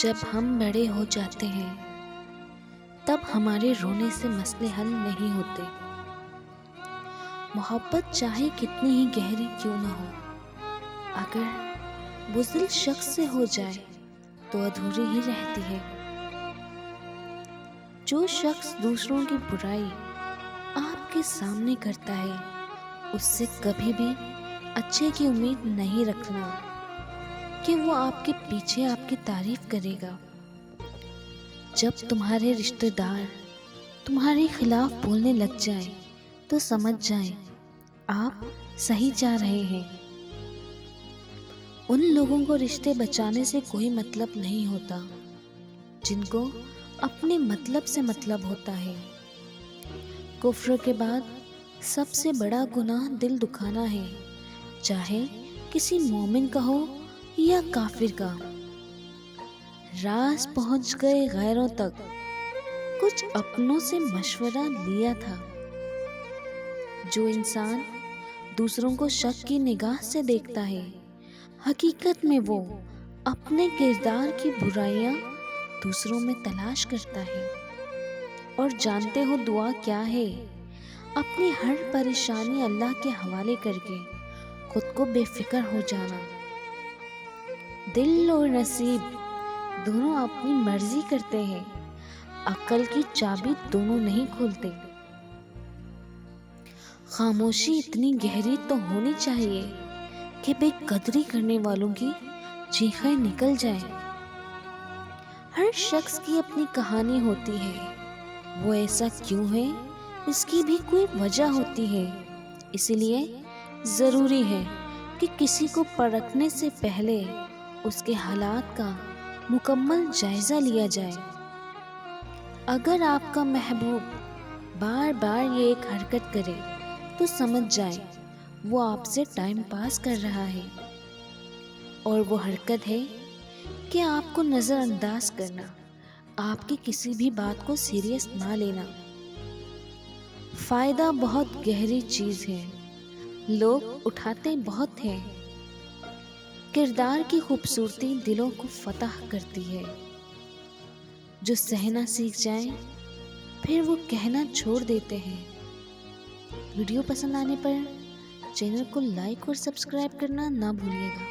جب ہم بڑے ہو جاتے ہیں تب ہمارے رونے سے مسئلے حل نہیں ہوتے۔ محبت چاہے کتنی ہی گہری کیوں نہ ہو، اگر بزدل شخص سے ہو جائے تو ادھوری ہی رہتی ہے۔ جو شخص دوسروں کی برائی آپ کے سامنے کرتا ہے اس سے کبھی بھی اچھے کی امید نہیں رکھنا کہ وہ آپ کے پیچھے آپ کی تعریف کرے گا۔ جب تمہارے رشتہ دار تمہارے خلاف بولنے لگ جائیں تو سمجھ جائیں آپ صحیح چاہ رہے ہیں۔ ان لوگوں کو رشتے بچانے سے کوئی مطلب نہیں ہوتا جن کو اپنے مطلب سے مطلب ہوتا ہے۔ کفر کے بعد سب سے بڑا گناہ دل دکھانا ہے، چاہے کسی مومن کا ہو یا کافر کا۔ راز پہنچ گئے غیروں تک، کچھ اپنوں سے مشورہ لیا تھا۔ جو انسان دوسروں کو شک کی نگاہ سے دیکھتا ہے، حقیقت میں وہ اپنے کردار کی برائیاں دوسروں میں تلاش کرتا ہے۔ اور جانتے ہو دعا کیا ہے؟ اپنی ہر پریشانی اللہ کے حوالے کر کے خود کو بے فکر ہو جانا۔ دل اور نصیب دونوں اپنی مرضی کرتے ہیں، عقل کی چابی دونوں نہیں کھولتے۔ خاموشی اتنی گہری تو ہونی چاہیے کہ بے قدری کرنے والوں کی چیخیں نکل جائیں۔ ہر شخص کی اپنی کہانی ہوتی ہے، وہ ایسا کیوں ہے اس کی بھی کوئی وجہ ہوتی ہے۔ اسی لیے ضروری ہے کہ کسی کو پرکھنے سے پہلے اس کے حالات کا مکمل جائزہ لیا جائے۔ اگر آپ کا محبوب بار بار یہ ایک حرکت کرے تو سمجھ جائیں وہ آپ سے ٹائم پاس کر رہا ہے، اور وہ حرکت ہے کہ آپ کو نظر انداز کرنا، آپ کی کسی بھی بات کو سیریس نہ لینا۔ فائدہ بہت گہری چیز ہے، لوگ اٹھاتے بہت ہیں۔ کردار کی خوبصورتی دلوں کو فتح کرتی ہے۔ جو سہنا سیکھ جائیں پھر وہ کہنا چھوڑ دیتے ہیں۔ ویڈیو پسند آنے پر چینل کو لائک اور سبسکرائب کرنا نہ بھولیے گا۔